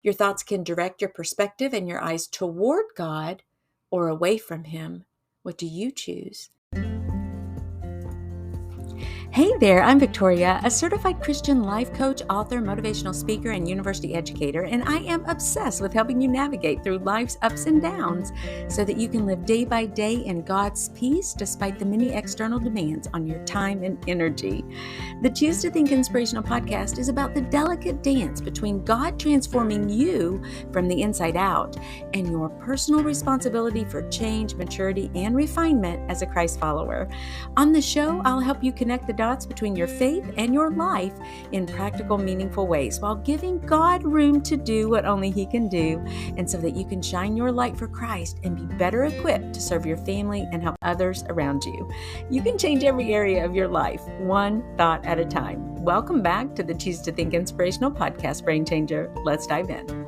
Your thoughts can direct your perspective and your eyes toward God or away from Him. What do you choose? Hey there, I'm Victoria, a certified Christian life coach, author, motivational speaker, and university educator, and I am obsessed with helping you navigate through life's ups and downs so that you can live day by day in God's peace despite the many external demands on your time and energy. The Choose to Think Inspirational podcast is about the delicate dance between God transforming you from the inside out and your personal responsibility for change, maturity, and refinement as a Christ follower. On the show, I'll help you connect the dots between your faith and your life in practical, meaningful ways while giving God room to do what only He can do, and so that you can shine your light for Christ and be better equipped to serve your family and help others around you. You can change every area of your life, one thought at a time. Welcome back to the Choose to Think Inspirational podcast, Brain Changer. Let's dive in.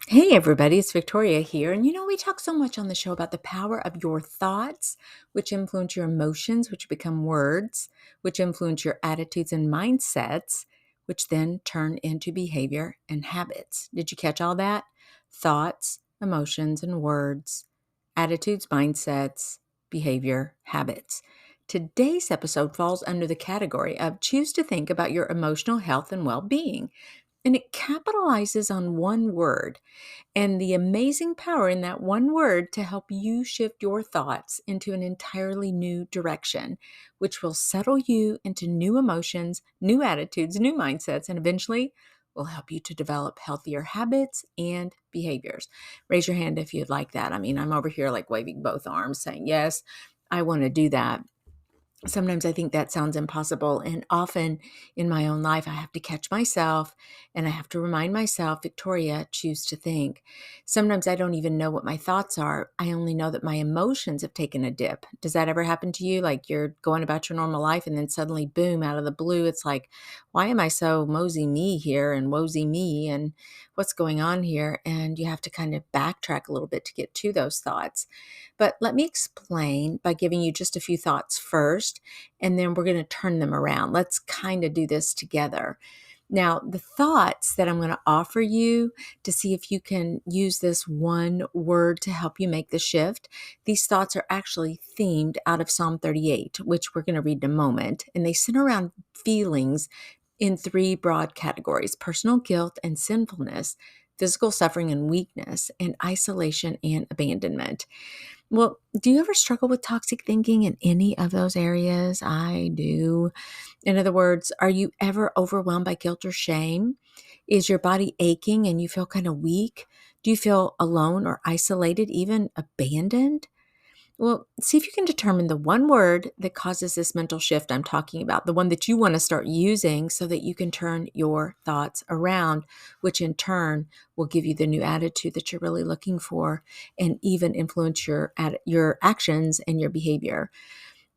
Hey everybody, it's Victoria here. And we talk so much on the show about the power of your thoughts, which influence your emotions, which become words, which influence your attitudes and mindsets, which then turn into behavior and habits. Did you catch all that? Thoughts, emotions, and words, attitudes, mindsets, behavior, habits. Today's episode falls under the category of choose to think about your emotional health and well-being. And it capitalizes on one word and the amazing power in that one word to help you shift your thoughts into an entirely new direction, which will settle you into new emotions, new attitudes, new mindsets, and eventually will help you to develop healthier habits and behaviors. Raise your hand if you'd like that. I'm over here like waving both arms saying, yes, I want to do that. Sometimes I think that sounds impossible. And often in my own life, I have to catch myself and I have to remind myself, Victoria, choose to think. Sometimes I don't even know what my thoughts are. I only know that my emotions have taken a dip. Does that ever happen to you? Like you're going about your normal life and then suddenly, boom, out of the blue, it's like, why am I so mosey me here and woesy me and what's going on here? And you have to kind of backtrack a little bit to get to those thoughts. But let me explain by giving you just a few thoughts first, and then we're going to turn them around. Let's kind of do this together. Now, the thoughts that I'm going to offer you to see if you can use this one word to help you make the shift, these thoughts are actually themed out of Psalm 38, which we're going to read in a moment. And they center around feelings in three broad categories: personal guilt and sinfulness, physical suffering and weakness, and isolation and abandonment. Well, do you ever struggle with toxic thinking in any of those areas? I do. In other words, are you ever overwhelmed by guilt or shame? Is your body aching and you feel kind of weak? Do you feel alone or isolated, even abandoned? Well, see if you can determine the one word that causes this mental shift I'm talking about, the one that you want to start using so that you can turn your thoughts around, which in turn will give you the new attitude that you're really looking for and even influence your actions and your behavior.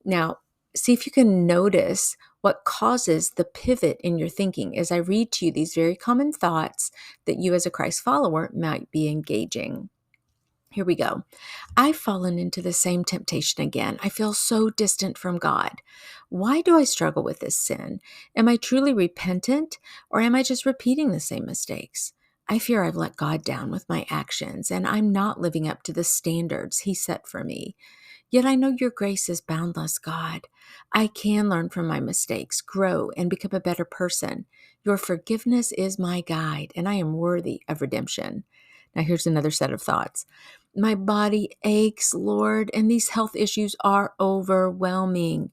Now, see if you can notice what causes the pivot in your thinking as I read to you these very common thoughts that you as a Christ follower might be engaging. Here we go. I've fallen into the same temptation again. I feel so distant from God. Why do I struggle with this sin? Am I truly repentant, or am I just repeating the same mistakes? I fear I've let God down with my actions and I'm not living up to the standards He set for me. Yet I know your grace is boundless, God. I can learn from my mistakes, grow, and become a better person. Your forgiveness is my guide, and I am worthy of redemption. Now here's another set of thoughts. My body aches, Lord, and these health issues are overwhelming.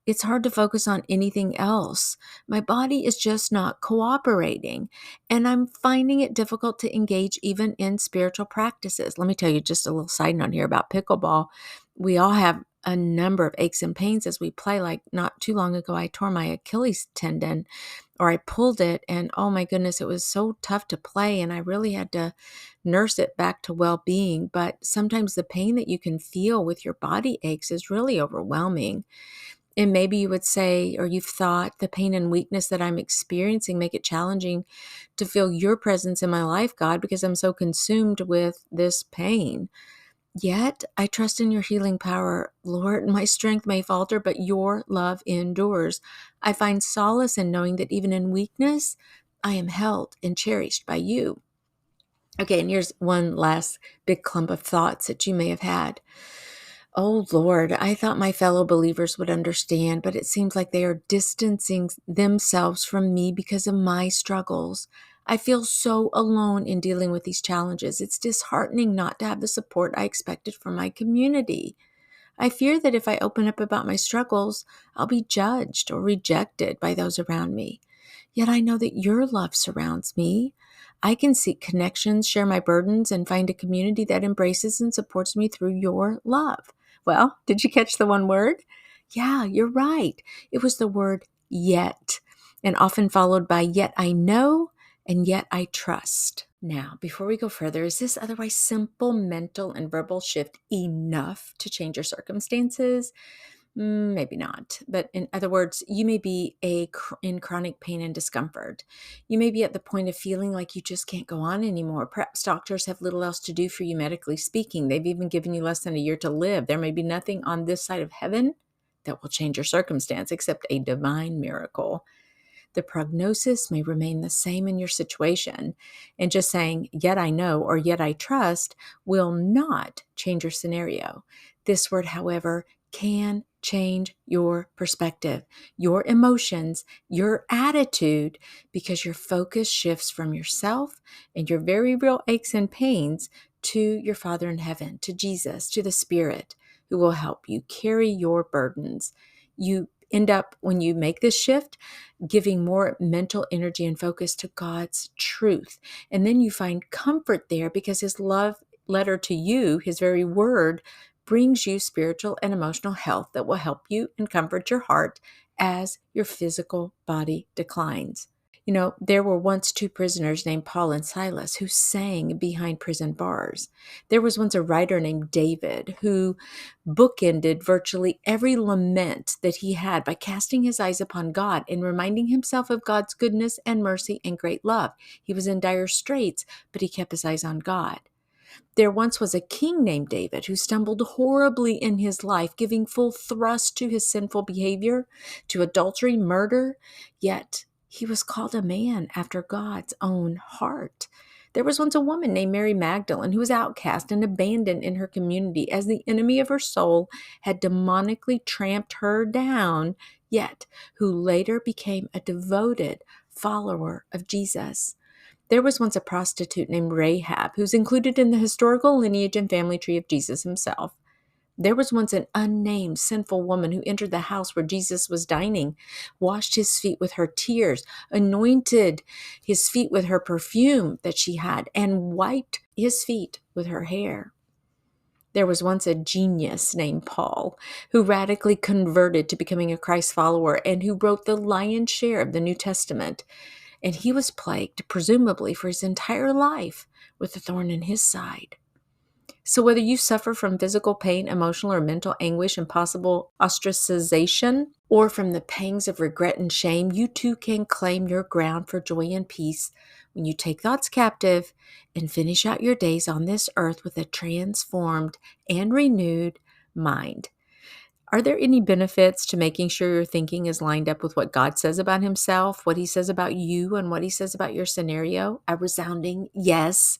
It's hard to focus on anything else. My body is just not cooperating, and I'm finding it difficult to engage even in spiritual practices. Let me tell you just a little side note here about pickleball. We all have a number of aches and pains as we play. Like not too long ago, I tore my Achilles tendon, or I pulled it, and oh my goodness, it was so tough to play, and I really had to nurse it back to well-being. But sometimes the pain that you can feel with your body aches is really overwhelming. And maybe you would say, or you've thought, the pain and weakness that I'm experiencing make it challenging to feel your presence in my life, God, because I'm so consumed with this pain. Yet I trust in your healing power. Lord, my strength may falter, but your love endures. I find solace in knowing that even in weakness, I am held and cherished by you. Okay, and here's one last big clump of thoughts that you may have had. Oh Lord, I thought my fellow believers would understand, but it seems like they are distancing themselves from me because of my struggles. I feel so alone in dealing with these challenges. It's disheartening not to have the support I expected from my community. I fear that if I open up about my struggles, I'll be judged or rejected by those around me. Yet I know that your love surrounds me. I can seek connections, share my burdens, and find a community that embraces and supports me through your love. Well, did you catch the one word? Yeah, you're right. It was the word yet, and often followed by yet I know and yet I trust. Now, before we go further, is this otherwise simple mental and verbal shift enough to change your circumstances? Maybe not. But in other words, you may be in chronic pain and discomfort. You may be at the point of feeling like you just can't go on anymore. Perhaps doctors have little else to do for you medically speaking. They've even given you less than a year to live. There may be nothing on this side of heaven that will change your circumstance except a divine miracle. The prognosis may remain the same in your situation. And just saying, yet I know or yet I trust will not change your scenario. This word, however, can change your perspective, your emotions, your attitude, because your focus shifts from yourself and your very real aches and pains to your Father in heaven, to Jesus, to the Spirit who will help you carry your burdens. You end up, when you make this shift, giving more mental energy and focus to God's truth. And then you find comfort there because his love letter to you, his very word, brings you spiritual and emotional health that will help you and comfort your heart as your physical body declines. You know, there were once two prisoners named Paul and Silas who sang behind prison bars. There was once a writer named David who bookended virtually every lament that he had by casting his eyes upon God and reminding himself of God's goodness and mercy and great love. He was in dire straits, but he kept his eyes on God. There once was a king named David who stumbled horribly in his life, giving full thrust to his sinful behavior, to adultery, murder, yet he was called a man after God's own heart. There was once a woman named Mary Magdalene who was outcast and abandoned in her community as the enemy of her soul had demonically tramped her down, yet who later became a devoted follower of Jesus. There was once a prostitute named Rahab, who's included in the historical lineage and family tree of Jesus himself. There was once an unnamed sinful woman who entered the house where Jesus was dining, washed his feet with her tears, anointed his feet with her perfume that she had, and wiped his feet with her hair. There was once a genius named Paul who radically converted to becoming a Christ follower and who wrote the lion's share of the New Testament. And he was plagued, presumably for his entire life, with a thorn in his side. So whether you suffer from physical pain, emotional or mental anguish and possible ostracization, or from the pangs of regret and shame, you too can claim your ground for joy and peace when you take thoughts captive and finish out your days on this earth with a transformed and renewed mind. Are there any benefits to making sure your thinking is lined up with what God says about himself, what he says about you, and what he says about your scenario? A resounding yes.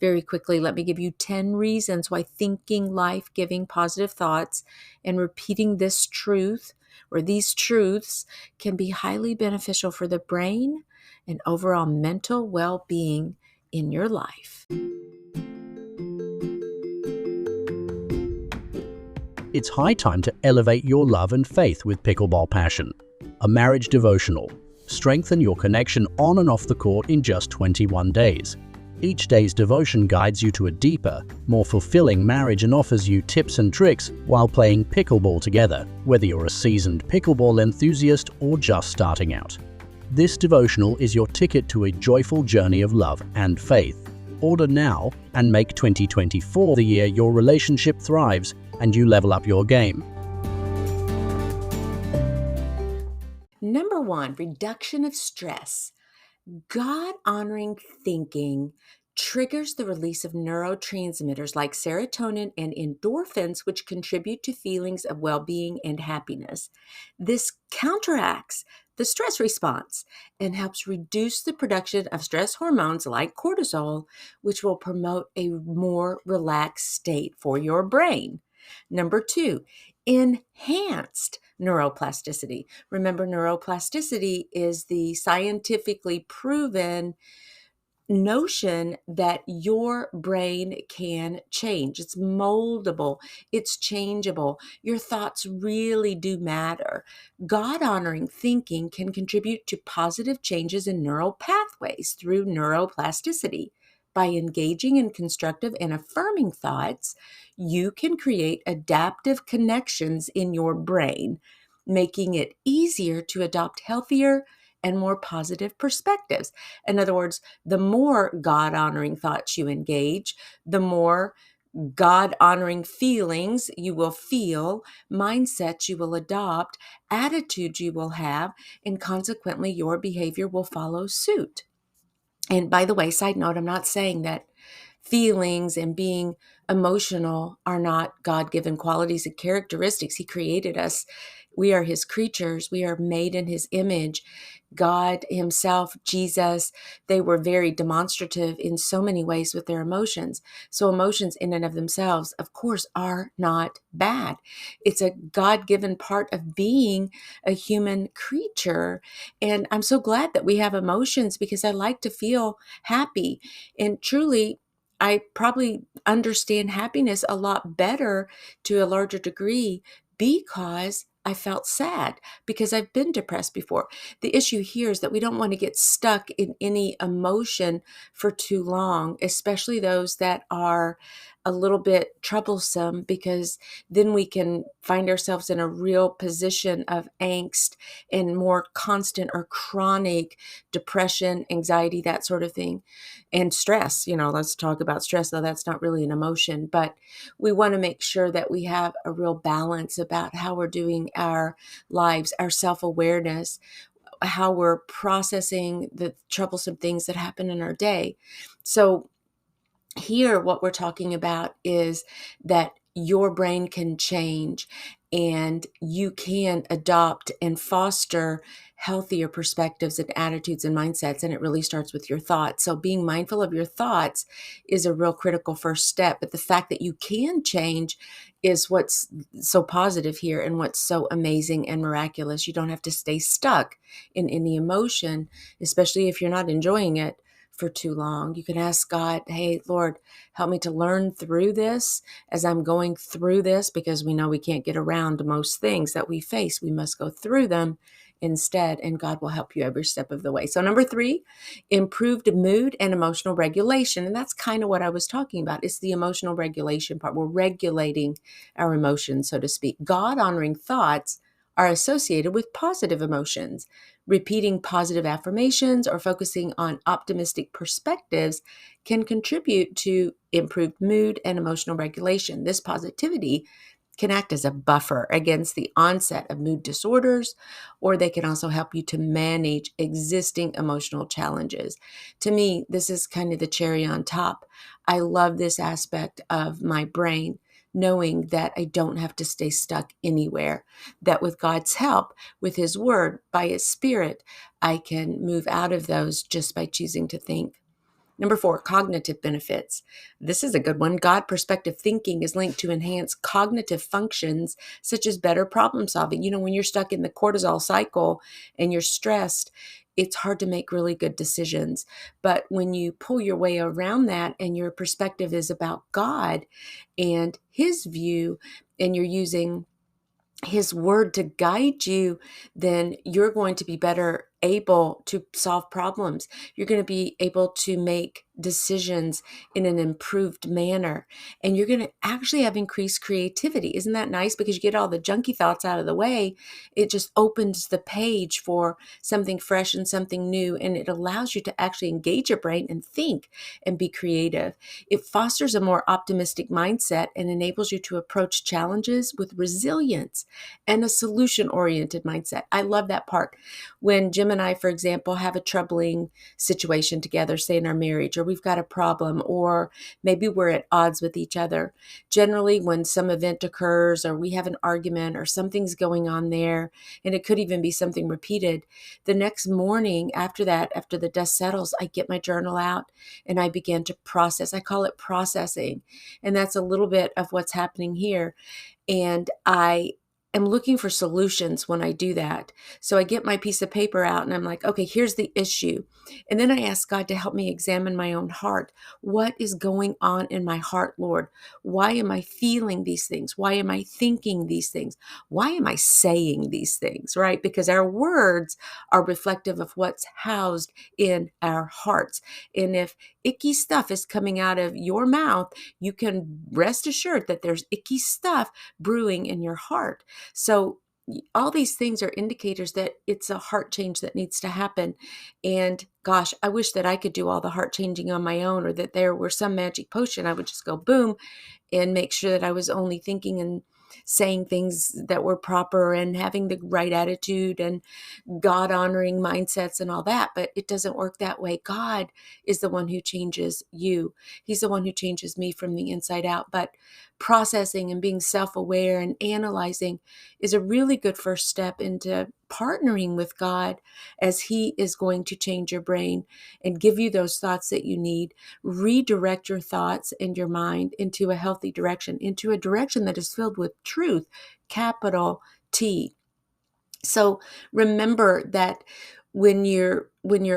Very quickly, let me give you 10 reasons why thinking life-giving positive thoughts and repeating this truth or these truths can be highly beneficial for the brain and overall mental well-being in your life. It's high time to elevate your love and faith with Pickleball Passion, a marriage devotional. Strengthen your connection on and off the court in just 21 days. Each day's devotion guides you to a deeper, more fulfilling marriage and offers you tips and tricks while playing pickleball together, whether you're a seasoned pickleball enthusiast or just starting out. This devotional is your ticket to a joyful journey of love and faith. Order now and make 2024 the year your relationship thrives and you level up your game. Number 1, reduction of stress. God-honoring thinking triggers the release of neurotransmitters like serotonin and endorphins, which contribute to feelings of well being and happiness. This counteracts the stress response and helps reduce the production of stress hormones like cortisol, which will promote a more relaxed state for your brain. Number two, enhanced neuroplasticity. Remember, neuroplasticity is the scientifically proven notion that your brain can change. It's moldable, it's changeable. Your thoughts really do matter. God honoring thinking can contribute to positive changes in neural pathways through neuroplasticity. By engaging in constructive and affirming thoughts, you can create adaptive connections in your brain, making it easier to adopt healthier and more positive perspectives. In other words, the more God honoring thoughts you engage, the more God honoring feelings you will feel, mindsets you will adopt, attitudes you will have, and consequently, your behavior will follow suit. And by the way, side note, I'm not saying that feelings and being emotional are not God given qualities and characteristics. He created us. We are His creatures. We are made in His image. God Himself, Jesus, they were very demonstrative in so many ways with their emotions. So, emotions in and of themselves, of course, are not bad. It's a God given part of being a human creature. And I'm so glad that we have emotions because I like to feel happy. And truly, I probably understand happiness a lot better to a larger degree because I felt sad because I've been depressed before. The issue here is that we don't want to get stuck in any emotion for too long, especially those that are a little bit troublesome, because then we can find ourselves in a real position of angst and more constant or chronic depression, anxiety, that sort of thing. And stress, let's talk about stress, though that's not really an emotion, but we want to make sure that we have a real balance about how we're doing our lives, our self-awareness, how we're processing the troublesome things that happen in our day. So here, what we're talking about is that your brain can change and you can adopt and foster healthier perspectives and attitudes and mindsets. And it really starts with your thoughts. So being mindful of your thoughts is a real critical first step. But the fact that you can change is what's so positive here and what's so amazing and miraculous. You don't have to stay stuck in any emotion, especially if you're not enjoying it for too long. You can ask God, hey, Lord, help me to learn through this as I'm going through this, because we know we can't get around most things that we face. We must go through them instead, and God will help you every step of the way. So number 3, improved mood and emotional regulation. And that's kind of what I was talking about. It's the emotional regulation part. We're regulating our emotions, so to speak. God honoring thoughts are associated with positive emotions. Repeating positive affirmations or focusing on optimistic perspectives can contribute to improved mood and emotional regulation. This positivity can act as a buffer against the onset of mood disorders, or they can also help you to manage existing emotional challenges. To me, this is kind of the cherry on top. I love this aspect of my brain, knowing that I don't have to stay stuck anywhere, that with God's help, with His Word, by His Spirit, I can move out of those just by choosing to think. Number 4, cognitive benefits. This is a good one. God perspective thinking is linked to enhanced cognitive functions such as better problem solving. When you're stuck in the cortisol cycle and you're stressed, it's hard to make really good decisions. But when you pull your way around that and your perspective is about God and His view, and you're using His Word to guide you, then you're going to be better able to solve problems. You're going to be able to make decisions in an improved manner, and you're going to actually have increased creativity. Isn't that nice? Because you get all the junky thoughts out of the way. It just opens the page for something fresh and something new, and it allows you to actually engage your brain and think and be creative. It fosters a more optimistic mindset and enables you to approach challenges with resilience and a solution-oriented mindset. I love that part. When Jim Jim and I, for example, have a troubling situation together, say in our marriage, or we've got a problem, or maybe we're at odds with each other. Generally, when some event occurs or we have an argument or something's going on there, and it could even be something repeated, the next morning after that, after the dust settles, I get my journal out and I begin to process. I call it processing. And that's a little bit of what's happening here. And I am looking for solutions when I do that. So I get my piece of paper out and I'm like, okay, here's the issue. And then I ask God to help me examine my own heart. What is going on in my heart, Lord? Why am I feeling these things? Why am I thinking these things? Why am I saying these things, right? Because our words are reflective of what's housed in our hearts. And if icky stuff is coming out of your mouth, you can rest assured that there's icky stuff brewing in your heart. So all these things are indicators that it's a heart change that needs to happen. And gosh, I wish that I could do all the heart changing on my own, or that there were some magic potion I would just go boom and make sure that I was only thinking and saying things that were proper and having the right attitude and God honoring mindsets and all that. But it doesn't work that way. God is the one who changes you. He's the one who changes me from the inside out. But processing and being self-aware and analyzing is a really good first step into partnering with God, as He is going to change your brain and give you those thoughts that you need, redirect your thoughts and your mind into a healthy direction, into a direction that is filled with truth, capital T. So remember that when you're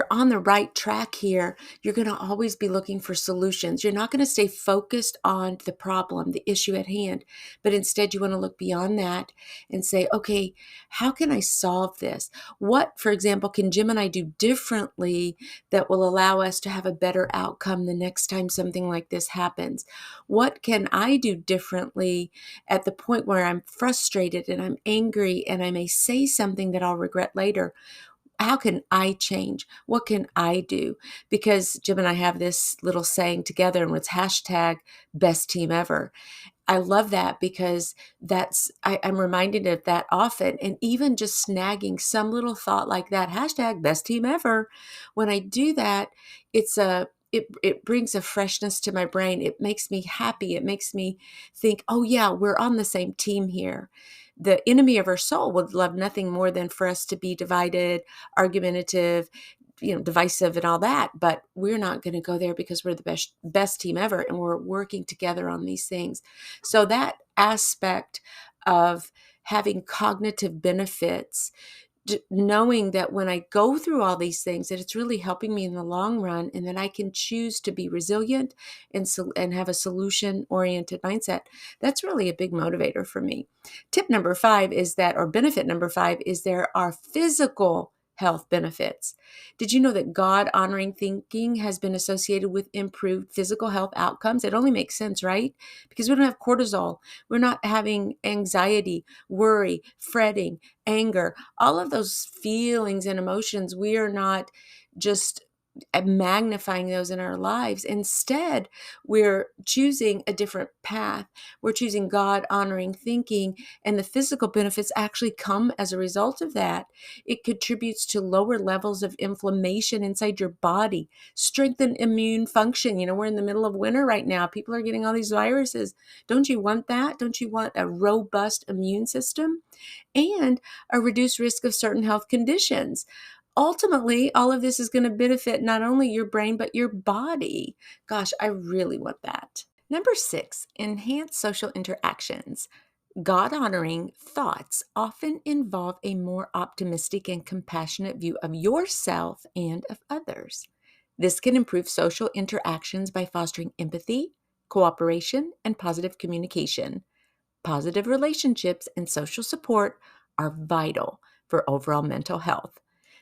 on the right track here, you're going to always be looking for solutions. You're not going to stay focused on the problem, the issue at hand, but instead you want to look beyond that and say, okay, how can I solve this? What, for example, can Jim and I do differently that will allow us to have a better outcome the next time something like this happens? What can I do differently at the point where I'm frustrated and I'm angry and I may say something that I'll regret later? How can I change? What can I do? Because Jim and I have this little saying together, and it's hashtag best team ever. I love that because I'm reminded of that often. And even just snagging some little thought like that, hashtag best team ever. When I do that, it brings a freshness to my brain. It makes me happy. It makes me think, oh yeah, we're on the same team here. The enemy of our soul would love nothing more than for us to be divided, argumentative, divisive and all that, but we're not going to go there because we're the best team ever and we're working together on these things. So that aspect of having cognitive benefits, knowing that when I go through all these things, that it's really helping me in the long run, and that I can choose to be resilient and have a solution-oriented mindset. That's really a big motivator for me. Tip number 5 is that, or benefit number 5 is, there are physical health benefits. Did you know that God-honoring thinking has been associated with improved physical health outcomes? It only makes sense, right? Because we don't have cortisol. We're not having anxiety, worry, fretting, anger, all of those feelings and emotions. We are not just magnifying those in our lives. Instead, we're choosing a different path. We're choosing God honoring thinking, and the physical benefits actually come as a result of that. It contributes to lower levels of inflammation inside your body, strengthen immune function. We're in the middle of winter right now. People are getting all these viruses. Don't you want that? Don't you want a robust immune system and a reduced risk of certain health conditions? Ultimately, all of this is going to benefit not only your brain, but your body. Gosh, I really want that. Number 6, enhance social interactions. God honoring thoughts often involve a more optimistic and compassionate view of yourself and of others. This can improve social interactions by fostering empathy, cooperation, and positive communication. Positive relationships and social support are vital for overall mental health.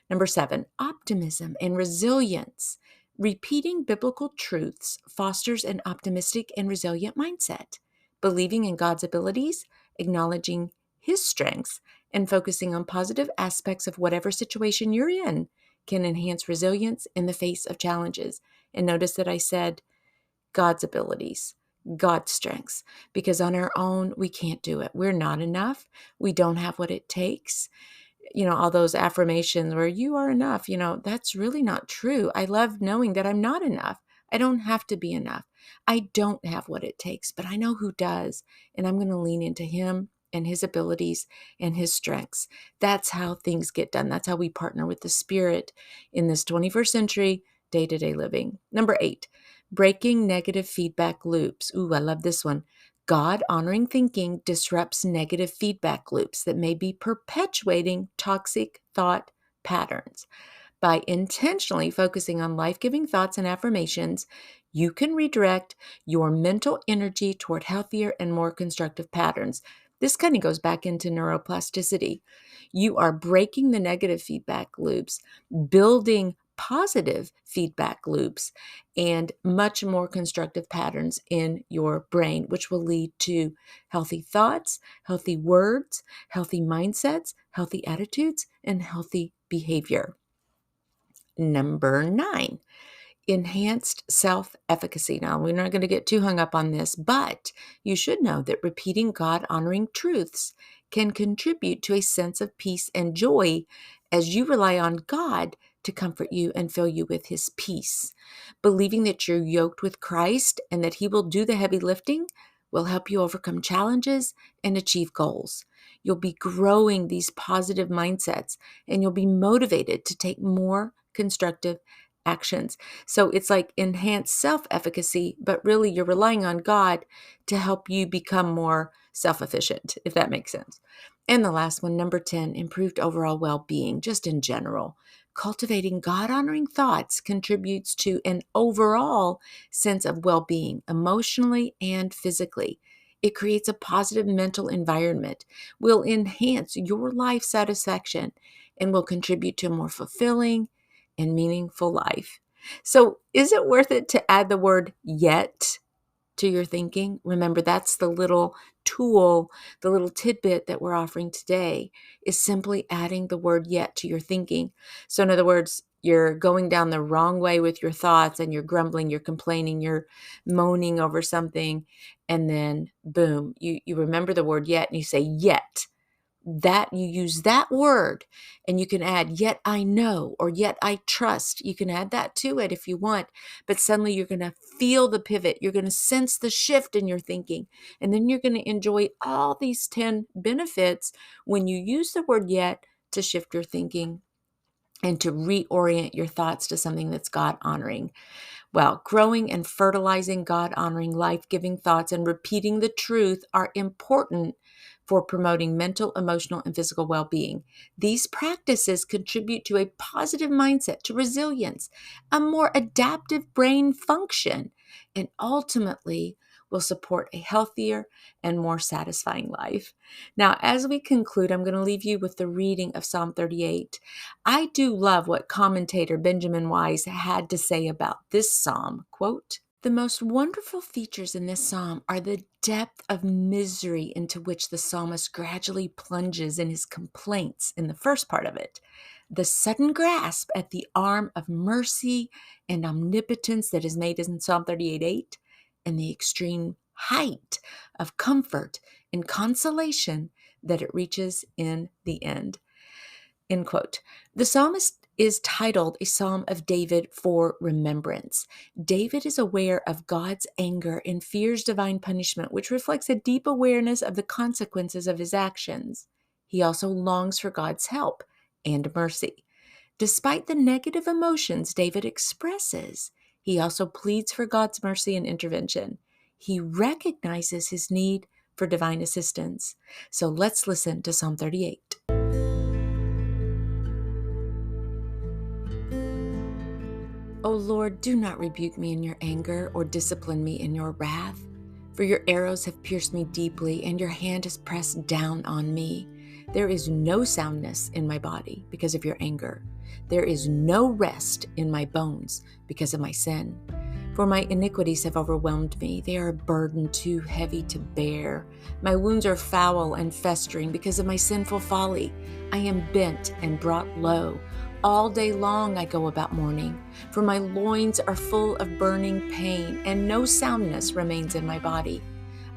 Number 7, optimism and resilience. Repeating biblical truths fosters an optimistic and resilient mindset. Believing in God's abilities, acknowledging His strengths, and focusing on positive aspects of whatever situation you're in can enhance resilience in the face of challenges. And notice that I said God's abilities, God's strengths, because on our own, we can't do it. We're not enough. We don't have what it takes. all those affirmations where you are enough, that's really not true. I love knowing that I'm not enough. I don't have to be enough. I don't have what it takes, but I know who does. And I'm going to lean into him and his abilities and his strengths. That's how things get done. That's how we partner with the Spirit in this 21st century day-to-day living. Number 8, breaking negative feedback loops. Ooh, I love this one. God-honoring thinking disrupts negative feedback loops that may be perpetuating toxic thought patterns. By intentionally focusing on life-giving thoughts and affirmations, you can redirect your mental energy toward healthier and more constructive patterns. This kind of goes back into neuroplasticity. You are breaking the negative feedback loops, building positive feedback loops, and much more constructive patterns in your brain, which will lead to healthy thoughts, healthy words, healthy mindsets, healthy attitudes, and healthy behavior. Number 9, enhanced self-efficacy. Now, we're not going to get too hung up on this, but you should know that repeating God-honoring truths can contribute to a sense of peace and joy as you rely on God to comfort you and fill you with his peace. Believing that you're yoked with Christ and that he will do the heavy lifting will help you overcome challenges and achieve goals. You'll be growing these positive mindsets and you'll be motivated to take more constructive actions. So it's like enhanced self-efficacy, but really you're relying on God to help you become more self-efficient, if that makes sense. And the last one, number 10, improved overall well-being, just in general. Cultivating God-honoring thoughts contributes to an overall sense of well-being, emotionally and physically. It creates a positive mental environment, will enhance your life satisfaction, and will contribute to a more fulfilling and meaningful life. So, is it worth it to add the word yet to your thinking? Remember, that's the little tool, the little tidbit that we're offering today is simply adding the word yet to your thinking. So, in other words, you're going down the wrong way with your thoughts and you're grumbling, you're complaining, you're moaning over something. And then, boom, you remember the word yet and you say, yet. That you use that word and you can add yet I know or yet I trust. You can add that to it if you want, but suddenly you're going to feel the pivot. You're going to sense the shift in your thinking, and then you're going to enjoy all these 10 benefits when you use the word yet to shift your thinking and to reorient your thoughts to something that's God honoring. Well, growing and fertilizing God-honoring, life-giving thoughts and repeating the truth are important for promoting mental, emotional, and physical well-being. These practices contribute to a positive mindset, to resilience, a more adaptive brain function, and ultimately will support a healthier and more satisfying life. Now, as we conclude, I'm going to leave you with the reading of Psalm 38. I do love what commentator Benjamin Wise had to say about this psalm. Quote, "The most wonderful features in this psalm are the depth of misery into which the psalmist gradually plunges in his complaints in the first part of it, the sudden grasp at the arm of mercy and omnipotence that is made in Psalm 38:8, and the extreme height of comfort and consolation that it reaches in the end." End quote. The psalmist is titled a Psalm of David for remembrance. David is aware of God's anger and fears divine punishment, which reflects a deep awareness of the consequences of his actions. He also longs for God's help and mercy. Despite the negative emotions David expresses, he also pleads for God's mercy and intervention. He recognizes his need for divine assistance. So let's listen to Psalm 38. O Lord, do not rebuke me in your anger or discipline me in your wrath, for your arrows have pierced me deeply and your hand has pressed down on me. There is no soundness in my body because of your anger. There is no rest in my bones because of my sin. For my iniquities have overwhelmed me. They are a burden too heavy to bear. My wounds are foul and festering because of my sinful folly. I am bent and brought low. All day long I go about mourning, for my loins are full of burning pain, and no soundness remains in my body.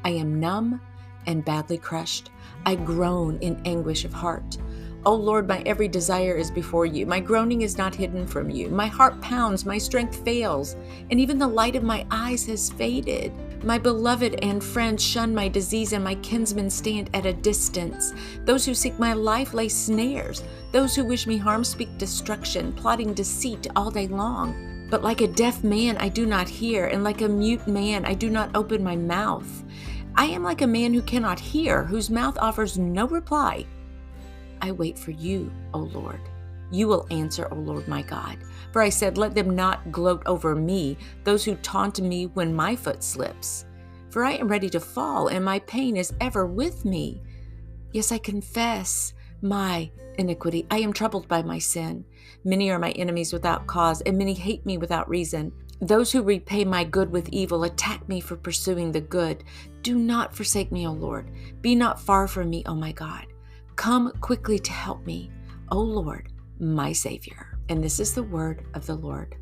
I am numb and badly crushed. I groan in anguish of heart. O Lord, my every desire is before you. My groaning is not hidden from you. My heart pounds, my strength fails, and even the light of my eyes has faded. My beloved and friends shun my disease, and my kinsmen stand at a distance. Those who seek my life lay snares. Those who wish me harm speak destruction, plotting deceit all day long. But like a deaf man, I do not hear, and like a mute man, I do not open my mouth. I am like a man who cannot hear, whose mouth offers no reply. I wait for you, O Lord. You will answer, O Lord my God. For I said, let them not gloat over me, those who taunt me when my foot slips. For I am ready to fall, and my pain is ever with me. Yes, I confess my iniquity. I am troubled by my sin. Many are my enemies without cause, and many hate me without reason. Those who repay my good with evil attack me for pursuing the good. Do not forsake me, O Lord. Be not far from me, O my God. Come quickly to help me, O Lord, my Savior. And this is the word of the Lord.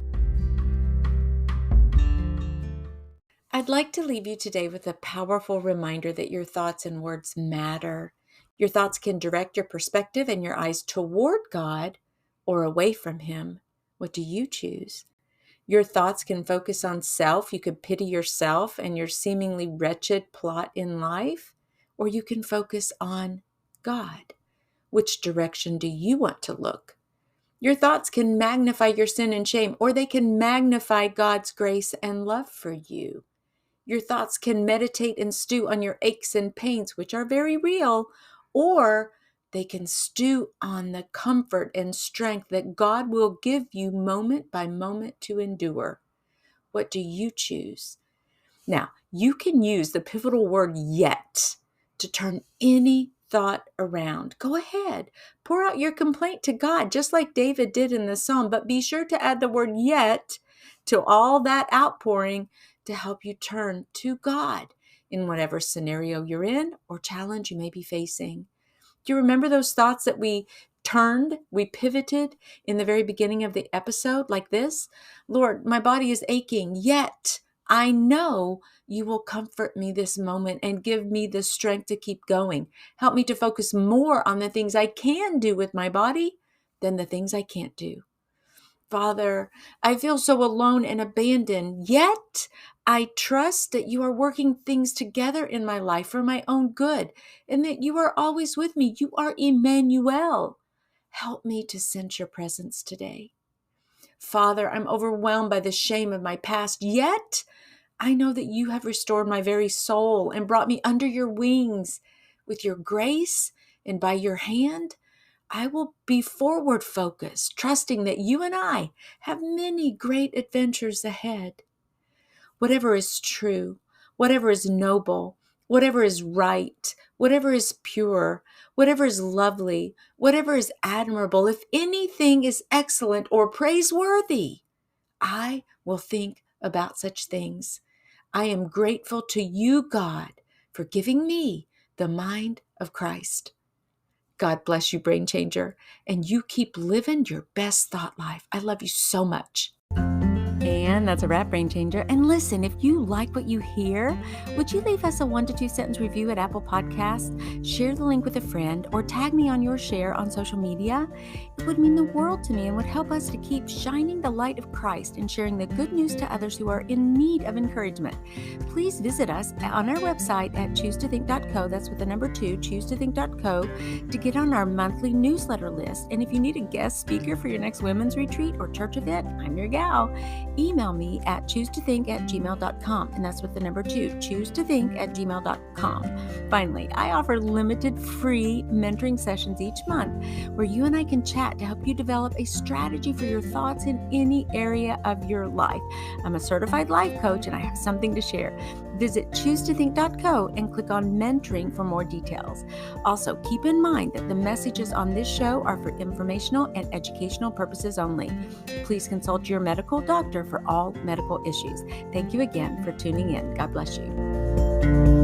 I'd like to leave you today with a powerful reminder that your thoughts and words matter. Your thoughts can direct your perspective and your eyes toward God or away from Him. What do you choose? Your thoughts can focus on self. You could pity yourself and your seemingly wretched plot in life, or you can focus on God. Which direction do you want to look? Your thoughts can magnify your sin and shame, or they can magnify God's grace and love for you. Your thoughts can meditate and stew on your aches and pains, which are very real, or they can stew on the comfort and strength that God will give you moment by moment to endure. What do you choose? Now, you can use the pivotal word yet to turn any thought around. Go ahead, pour out your complaint to God, just like David did in the psalm, but be sure to add the word yet to all that outpouring to help you turn to God in whatever scenario you're in or challenge you may be facing. Do you remember those thoughts that we pivoted in the very beginning of the episode like this? Lord, my body is aching, yet I know you will comfort me this moment and give me the strength to keep going. Help me to focus more on the things I can do with my body than the things I can't do. Father, I feel so alone and abandoned, yet I trust that you are working things together in my life for my own good and that you are always with me. You are Emmanuel. Help me to sense your presence today. Father, I'm overwhelmed by the shame of my past, yet I know that you have restored my very soul and brought me under your wings with your grace, and by your hand, I will be forward focused, trusting that you and I have many great adventures ahead. Whatever is true, whatever is noble, whatever is right, whatever is pure, whatever is lovely, whatever is admirable, if anything is excellent or praiseworthy, I will think about such things. I am grateful to you, God, for giving me the mind of Christ. God bless you, Brain Changer, and you keep living your best thought life. I love you so much. And that's a wrap, Brain Changer. And listen, if you like what you hear, would you leave us a 1 to 2 sentence review at Apple Podcasts, share the link with a friend, or tag me on your share on social media? It would mean the world to me and would help us to keep shining the light of Christ and sharing the good news to others who are in need of encouragement. Please visit us on our website at choosetothinc.co. That's with the number 2, choosetothinc.co, to get on our monthly newsletter list. And if you need a guest speaker for your next women's retreat or church event, I'm your gal. Email me at choosetothinc@gmail.com, and that's with the number 2, choosetothinc@gmail.com. Finally, I offer limited free mentoring sessions each month where you and I can chat to help you develop a strategy for your thoughts in any area of your life. I'm a certified life coach and I have something to share. Visit choosetothinc.co and click on mentoring for more details. Also, keep in mind that the messages on this show are for informational and educational purposes only. Please consult your medical doctor for all medical issues. Thank you again for tuning in. God bless you.